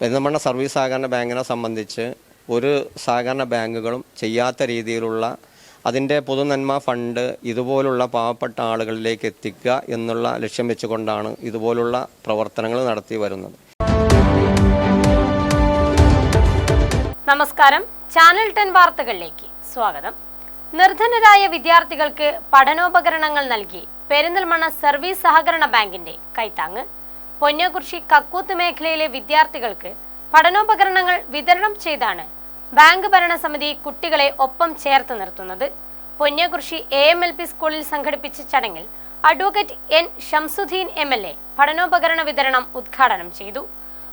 Perinthalmanna service സഹകരണ ബാങ്കിനെ സംബന്ധിച്ച് ഒരു സഹകരണ ബാങ്കുകളും ചെയ്യാത്ത രീതിയിലുള്ള അതിൻ്റെ പൊതുനന്മ ഫണ്ട് ഇതുപോലുള്ള പാവപ്പെട്ട ആളുകളിലേക്ക് എത്തിക്കുക എന്നുള്ള ലക്ഷ്യം വെച്ചുകൊണ്ടാണ് ഇതുപോലുള്ള പ്രവർത്തനങ്ങൾ നടത്തി വരുന്നത്. നമസ്കാരം, ചാനൽ 10 വാർത്തകളിലേക്ക് സ്വാഗതം. നിർധനരായ വിദ്യാർത്ഥികൾക്ക് പഠനോപകരണങ്ങൾ നൽകി പെരിന്തൽമണ്ണ സർവീസ് സഹകരണ ബാങ്കിന്റെ കൈത്താങ്ങ്. പൊന്നേകുറിശി കക്കൂത്ത് മേഖലയിലെ വിദ്യാർത്ഥികൾക്ക് പഠനോപകരണങ്ങൾ വിതരണം ചെയ്താണ് ബാങ്ക് ഭരണസമിതി കുട്ടികളെ ഒപ്പം ചേർത്ത് നിർത്തുന്നത്. പൊന്നേകുറിശി AMLP സ്കൂളിൽ സംഘടിപ്പിച്ച ചടങ്ങിൽ അഡ്വക്കേറ്റ് N ഷംസുദ്ദീൻ MLA പഠനോപകരണ വിതരണം ഉദ്ഘാടനം ചെയ്തു.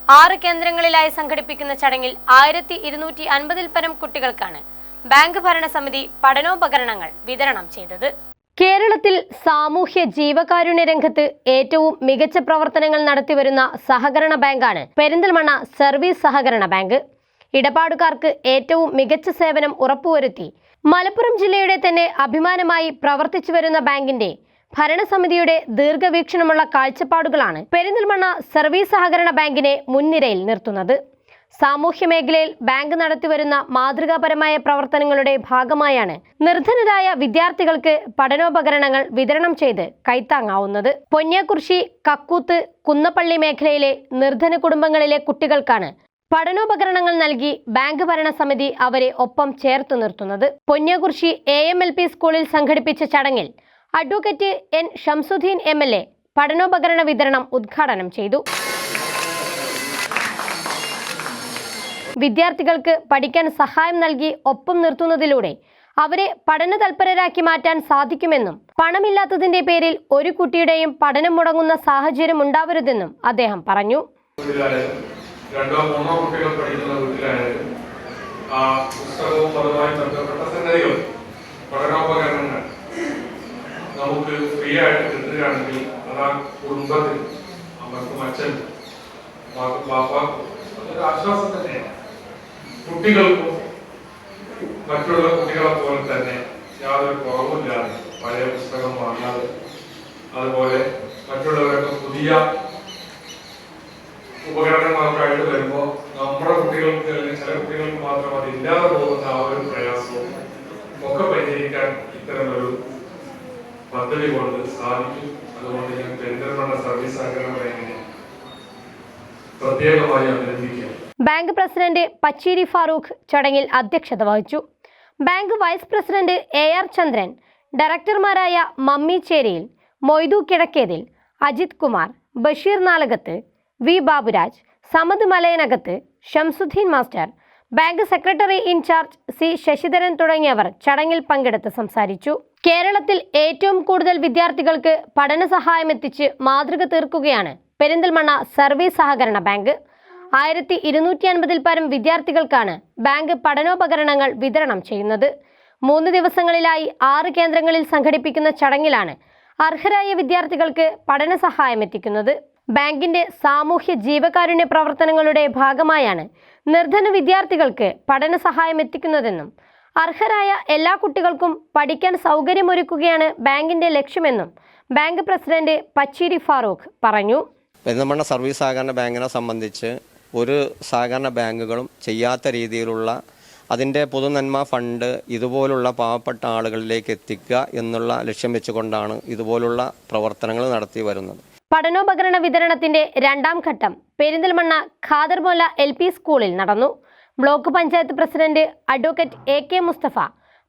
6 കേന്ദ്രങ്ങളിലായി സംഘടിപ്പിക്കുന്ന ചടങ്ങിൽ 1250 പരം കുട്ടികൾക്കാണ് ബാങ്ക് ഭരണസമിതി പഠനോപകരണങ്ങൾ വിതരണം ചെയ്തത്. കേരളത്തിൽ സാമൂഹ്യ ജീവകാരുണ്യ രംഗത്ത് ഏറ്റവും മികച്ച പ്രവർത്തനങ്ങൾ നടത്തിവരുന്ന സഹകരണ ബാങ്കാണ് പെരിന്തൽമണ്ണ സർവീസ് സഹകരണ ബാങ്ക്. ഇടപാടുകാർക്ക് ഏറ്റവും മികച്ച സേവനം ഉറപ്പുവരുത്തി മലപ്പുറം ജില്ലയുടെ തന്നെ അഭിമാനമായി പ്രവർത്തിച്ചു വരുന്ന ബാങ്കിന്റെ ഭരണസമിതിയുടെ ദീർഘവീക്ഷണമുള്ള കാഴ്ചപ്പാടുകളാണ് പെരിന്തൽമണ്ണ സർവീസ് സഹകരണ ബാങ്കിനെ മുൻനിരയിൽ നിർത്തുന്നത്. സാമൂഹ്യ മേഖലയിൽ ബാങ്ക് നടത്തിവരുന്ന മാതൃകാപരമായ പ്രവർത്തനങ്ങളുടെ ഭാഗമായാണ് നിർധനരായ വിദ്യാർത്ഥികൾക്ക് പഠനോപകരണങ്ങൾ വിതരണം ചെയ്ത് കൈത്താങ്ങാവുന്നത്. പൊന്നേകുറിശി, കക്കൂത്ത്, കുന്നപ്പള്ളി മേഖലയിലെ നിർധന കുടുംബങ്ങളിലെ കുട്ടികൾക്കാണ് പഠനോപകരണങ്ങൾ നൽകി ബാങ്ക് ഭരണസമിതി അവരെ ഒപ്പം ചേർത്ത് നിർത്തുന്നത്. പൊന്നേകുറിശി AMLP സ്കൂളിൽ സംഘടിപ്പിച്ച ചടങ്ങിൽ അഡ്വക്കേറ്റ് N ഷംസുദ്ദീൻ MLA പഠനോപകരണ വിതരണം ഉദ്ഘാടനം ചെയ്തു. വിദ്യാർത്ഥികൾക്ക് പഠിക്കാൻ സഹായം നൽകി ഒപ്പം നിർത്തുന്നതിലൂടെ അവരെ പഠന തൽപരരാക്കി മാറ്റാൻ സാധിക്കുമെന്നും പണമില്ലാത്തതിന്റെ പേരിൽ ഒരു കുട്ടിയുടെയും പഠനം മുടങ്ങുന്ന സാഹചര്യം ഉണ്ടാവരുതെന്നും അദ്ദേഹം പറഞ്ഞു. 2-3 കുട്ടികൾ പഠിക്കുന്ന വീട്ടിലായാലും ആ പുസ്തകവും അതുമായി ബന്ധപ്പെട്ട സംഗതികൾ പഠനോപകരണങ്ങൾ നമുക്ക് ഫ്രീ ആയിട്ട് കിട്ടുകയാണെങ്കിൽ അത് ആ കുടുംബത്തിൽ അമ്മക്കും അച്ഛനും പാപ്പാക്കും അതൊരു ആശ്വാസം തന്നെയാണ്. കുട്ടികൾക്കും മറ്റുള്ള കുട്ടികളെ പോലെ തന്നെ യാതൊരു കുറവുമില്ലാതെ പഴയ പുസ്തകം വാങ്ങാതെ അതുപോലെ മറ്റുള്ളവരൊക്കെ പുതിയ ഉപകരണങ്ങളൊക്കെ വരുമ്പോൾ നമ്മുടെ കുട്ടികൾക്ക് അല്ലെങ്കിൽ ചില കുട്ടികൾക്ക് മാത്രം അത് ഇല്ലാതെ പോകുന്ന ആ ഒരു പ്രയാസവും ഒക്കെ പരിഹരിക്കാൻ ഇത്തരമൊരു പദ്ധതി കൊണ്ട് സാധിക്കും. അതുകൊണ്ട് ഞാൻ പെരിന്തൽമണ്ണ സർവീസ് സഹകരണ ബാങ്കിനെ പ്രത്യേകമായി അഭിനന്ദിക്കുക. ബാങ്ക് പ്രസിഡന്റ് പച്ചേരി ഫാറൂഖ് ചടങ്ങിൽ അധ്യക്ഷത വഹിച്ചു. Bank vice president AR Chandran, ഡയറക്ടർമാരായ മമ്മി ചേരിയിൽ, മൊയ്തു കിഴക്കേതിൽ, Ajith Kumar, Basheer Nalakath, V Baburaj, Samad Malayanakath, Shamsuddin master, bank secretary in charge C Sasidharan തുടങ്ങിയവർ ചടങ്ങിൽ പങ്കെടുത്ത് സംസാരിച്ചു. കേരളത്തിൽ ഏറ്റവും കൂടുതൽ വിദ്യാർത്ഥികൾക്ക് പഠന സഹായം എത്തിച്ച് മാതൃക തീർക്കുകയാണ് പെരിന്തൽമണ്ണ സർവീസ് സഹകരണ ബാങ്ക്. 1250 പരം വിദ്യാർത്ഥികൾക്കാണ് ബാങ്ക് പഠനോപകരണങ്ങൾ വിതരണം ചെയ്യുന്നത്. 3 ദിവസങ്ങളിലായി 6 കേന്ദ്രങ്ങളിൽ സംഘടിപ്പിക്കുന്ന ചടങ്ങിലാണ് അർഹരായ വിദ്യാർത്ഥികൾക്ക് പഠന സഹായം എത്തിക്കുന്നത്. ബാങ്കിന്റെ സാമൂഹ്യ ജീവകാരുണ്യ പ്രവർത്തനങ്ങളുടെ ഭാഗമായാണ് നിർധന വിദ്യാർത്ഥികൾക്ക് പഠന സഹായം എത്തിക്കുന്നതെന്നും അർഹരായ എല്ലാ കുട്ടികൾക്കും പഠിക്കാൻ സൗകര്യമൊരുക്കുകയാണ് ബാങ്കിന്റെ ലക്ഷ്യമെന്നും ബാങ്ക് പ്രസിഡന്റ് പച്ചേരി ഫാറൂഖ് പറഞ്ഞു. പെരിന്തൽമണ്ണ സർവീസ് സഹകരണ ബാങ്കിനെ സംബന്ധിച്ച് ഒരു സഹകരണ ബാങ്കുകളും ചെയ്യാത്ത രീതിയിലുള്ള അതിൻ്റെ പൊതുനന്മ ഫണ്ട് ഇതുപോലുള്ള പാവപ്പെട്ട ആളുകളിലേക്ക് എത്തിക്കുക എന്നുള്ള ലക്ഷ്യം വെച്ചുകൊണ്ടാണ് ഇതുപോലുള്ള പ്രവർത്തനങ്ങൾ നടത്തി വരുന്നത്. പഠനോപകരണ വിതരണത്തിന്റെ 2ാം ഘട്ടം പെരിന്തൽമണ്ണ ഖാദർമോല LP സ്കൂളിൽ നടന്നു. Block panchayat president advocate AK Musthafa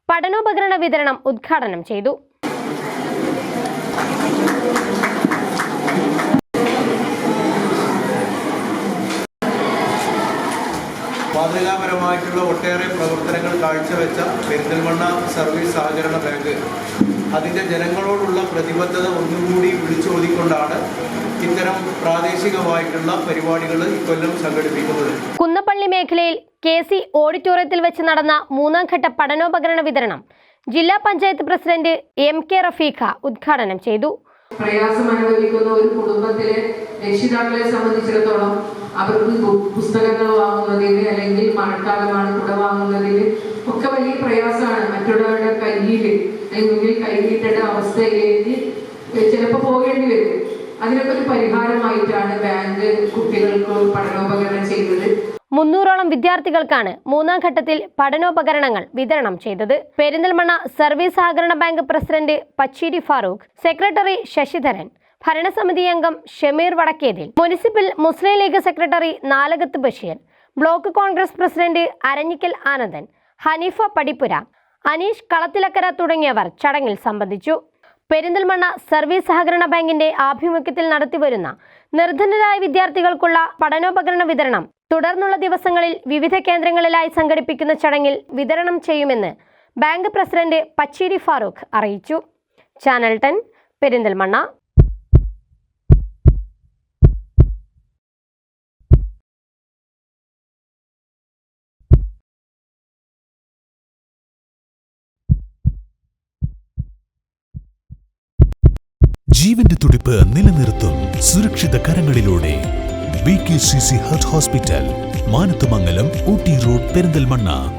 പഠനോപകരണ വിതരണം ഉദ്ഘാടനം ചെയ്തു. മാതൃകാപരമായിട്ടുള്ള ഒട്ടേറെ പ്രവർത്തനങ്ങൾ കാഴ്ചവെച്ച പെരിന്തൽമണ്ണ സർവീസ് സഹകരണ ബാങ്ക് അതിൻ്റെ ജനങ്ങളോടുള്ള പ്രതിബദ്ധത ഒന്നുകൂടി വിളിച്ചോതിക്കൊണ്ടാണ് ഇത്തരം പ്രാദേശികമായിട്ടുള്ള പരിപാടികൾ ഇക്കൊല്ലം സംഘടിപ്പിക്കുന്നത്. കുന്നപ്പള്ളി മേഖലയിൽ KC ഓഡിറ്റോറിയത്തിൽ വെച്ച് നടന്ന 3ാം ഘട്ട പഠനോപകരണ വിതരണം ജില്ലാ പഞ്ചായത്ത് പ്രസിഡന്റ് MK റഫീഖ ഉദ്ഘാടനം ചെയ്തു. പ്രയാസം അനുഭവിക്കുന്ന ഒരു കുടുംബത്തിലെ രക്ഷിതാക്കളെ സംബന്ധിച്ചിടത്തോളം അവർക്ക് പുസ്തകങ്ങൾ വാങ്ങുന്നതിന് അല്ലെങ്കിൽ മഴക്കാലമാണ് കുട വാങ്ങുന്നതിന് ഒക്കെ വലിയ പ്രയാസമാണ്. മറ്റുള്ളവരുടെ മുന്നിൽ കൈനീട്ടേണ്ട അവസ്ഥയിലേക്ക് ചിലപ്പോൾ പോകേണ്ടി വരും. അതിനൊക്കെ ഒരു പരിഹാരമായിട്ടാണ് ബാങ്ക് കുട്ടികൾക്ക് പഠനോപകരണം ചെയ്തത്. 300ഓളം വിദ്യാർത്ഥികൾക്കാണ് മൂന്നാം ഘട്ടത്തിൽ പഠനോപകരണങ്ങൾ വിതരണം ചെയ്തത്. പെരിന്തൽമണ്ണ സർവീസ് സഹകരണ bank president Pacheeri Farooq, secretary Sasidharan, ഭരണസമിതി അംഗം ഷമീർ വടക്കേതിൽ, municipal Muslim League secretary Nalakath Basheer, block Congress president Aranhikkal Anandan, Haneefa Padippura, Aneesh Kalathilakkara തുടങ്ങിയവർ ചടങ്ങിൽ സംബന്ധിച്ചു. പെരിന്തൽമണ്ണ സർവീസ് സഹകരണ ബാങ്കിന്റെ ആഭിമുഖ്യത്തിൽ നടത്തിവരുന്ന നിർധനരായ വിദ്യാർത്ഥികൾക്കുള്ള പഠനോപകരണ വിതരണം തുടർന്നുള്ള ദിവസങ്ങളിൽ വിവിധ കേന്ദ്രങ്ങളിലായി സംഘടിപ്പിക്കുന്ന ചടങ്ങിൽ വിതരണം ചെയ്യുമെന്ന് ബാങ്ക് പ്രസിഡന്റ് പച്ചീരി ഫാറൂഖ് അറിയിച്ചു. ചാനൽ 10 പെരിന്തൽമണ്ണ. ജീവന്റെ തുടിപ്പ് നിലനിർത്തും സുരക്ഷിത കരങ്ങളിലൂടെ BKCC heart hospital, Manathumangalam, Ooty road, Perinthalmanna.